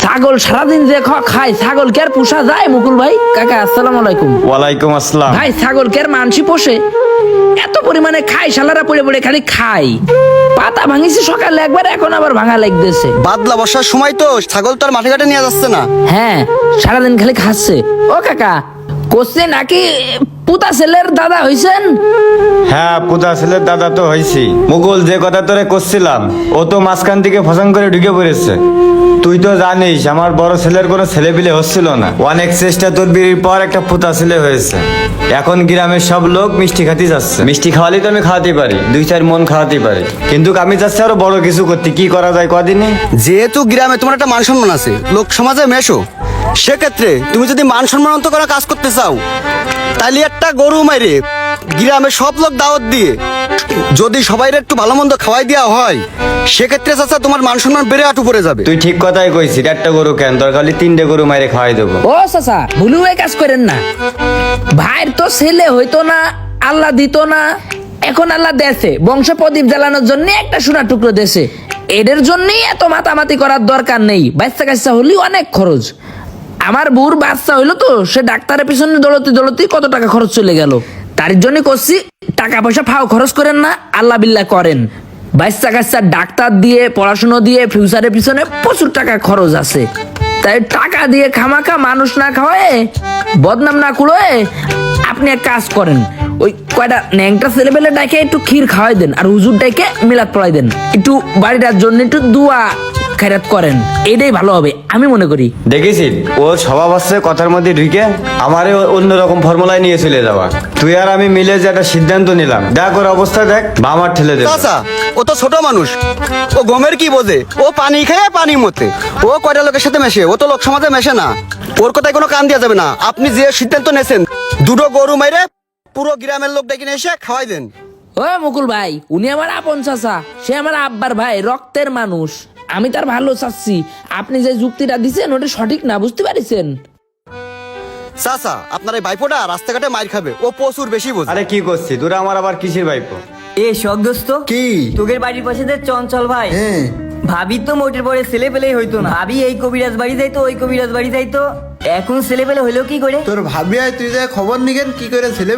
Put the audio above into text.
ছাগল সারাদিন যে খায় ছাগল কে আর পোষা যায় মুকুল ভাই? কাকা আসসালামু আলাইকুম। ওয়ালাইকুম আসসালাম। ভাই ছাগল কে আর মানসি পোষে? এত পরিমাণে খায়, শালারা পড়ে পড়ে খালি খায়। পাতা ভাঙিছে সকালে একবার, এখন আবার ভাঙা লাগতেছে। বাদলা বর্ষার সময় তো ছাগল তো আর মাঠে ঘাটে নিয়ে যাচ্ছে না। হ্যাঁ, সারাদিন খালি খাচ্ছে। ও কাকা, কোসে নাকি পুতা ছেলের দাদা হইছেন? হ্যাঁ, পুতা ছেলের দাদা তো হইছি। মুকুল, যে কথা তোরে করছিলাম ও তো মাঝখান থেকে ফসাং করে ঢুকে পড়েছে। তুই তো জানিস আমার বড় ছেলের কোনো ছেলে পিলে হচ্ছিল না। অনেক চেষ্টা তদবিরের পর একটা পুতা ছেলে হয়েছে। এখন গ্রামের সব লোক মিষ্টি খাতে যাচ্ছে। মিষ্টি খাওয়ালেই তো আমি খাওয়াতে পারি, 2-4 মন খাওয়াতে পারি, কিন্তু আমি যাচ্ছি আরো বড় কিছু করতে। কি করা যায় কদিনে? যেহেতু গ্রামে তোমার একটা মান সম্মান আছে, লোক সমাজে মেশো, সেক্ষেত্রে তুমি যদি মান সম্মানত করা কাজ করতে চাও, তাহলে একটা গরু মাইরে গ্রামে সব লোক দাওয়াত দিয়ে যদি সবাই একটু ভালো মন্দ খাওয়াই দেওয়া হয়, সেক্ষেত্রে চাচা তোমার মান সম্মান বেড়ে আটু পড়ে যাবে। তুই ঠিক কথাই কইছিস। একটা গরু কেন, দরকার হলে 3টে গরু মাইরে খাওয়াই দেবো। ও চাচা, ভুলু হয়ে কাজ করেন না। ভাইয়ের তো ছেলে হইতো না, আল্লাহ দিত না, এখন আল্লাহ দেশে বংশ প্রদীপ জ্বালানোর জন্য একটা সোনার টুকরো দেশে। এদের জন্যই এত মাতামাতি করার দরকার নেই। বাচ্চা কাচ্চা হলি অনেক খরচ। আমার বুর বাচ্চা হইলো তো, সে ডাক্তারের পিছনে দৌড়তে দৌড়তে কত টাকা খরচ চলে গেল। তার জন্য করছি, টাকা পয়সা ফাও খরচ করেন না, আল্লাহ বিল্লাহ করেন। বাচ্চা কাচ্চা ডাক্তার দিয়ে, পড়াশোনা দিয়ে, ফিউচারের পিছনে প্রচুর টাকা খরচ আছে। তাই টাকা দিয়ে খামাখা মানুষ না খাওয়ায়, বদনাম না কুড়োয়, আপনি এক কাজ করেন, ওই কয়টা ন্যাংটা ছেলেবেলে ডাকে একটু ক্ষীর খাওয়াই দেন, আর হুজুর ডাকে মিলাদ পড়াই দেন, একটু বাড়িটার জন্য একটু দুয়া খেরাত করেন। এটাই ভালো হবে আমি মনে করি। দেখেছিস ও স্বভাব আসছে কথার মধ্যে ঢুকে আমারে অন্যরকম ফর্মুলায় নিয়ে চলে যাওয়া। তুই আর আমি মিলে যে একটা সিদ্ধান্ত নিলাম, দেখ ওর অবস্থা দেখ, বামার ঠেলে দেবে। চাচা, ও তো ছোট মানুষ, ও গমের কি বোঝে? ও পানি খায় পানি মতে। ও কয়টা লোকের সাথে মেশে, ও তো লোক সমাজে মেশে না। ওর কথায় কোনো কান দেওয়া যাবে না। আপনি যে সিদ্ধান্ত নেছেন, 2টো গরু মাইরে পুরো গ্রামের লোক ডেকে নিয়ে এসে খাওয়াই দেন। ও মুকুল ভাই, উনি আমার আপন চাচা, সে আমার আব্বার ভাই, রক্তের মানুষ। আমি তার ভালো চাচ্ছি। আপনি যে যুক্তিটা দিচ্ছেন ওটা সঠিক না, বুঝতে পারিছেন? চাচা, আপনার এই ভাইপোটা রাস্তাঘাটে মাইর খাবে, ও প্রচুর বেশি বোঝে। আরে কি করছিস তোরা? আমার আবার কিসের ভাইপো? এ শখ দোস্ত, কি? তোদের বাড়ির পাশে যে চঞ্চল ভাই, হ্যাঁ। ভাবি তো মোটের পরে ছেলে পেলেই হইতো না। ভাবি এই কবিরাজ বাড়ি যাইতো, ওই কবিরাজ বাড়ি যাইতো, এখন ছেলে পেলে হইলো কি করে? তোর ভাবি তুই যে খবর নিকেন কি করে ছেলে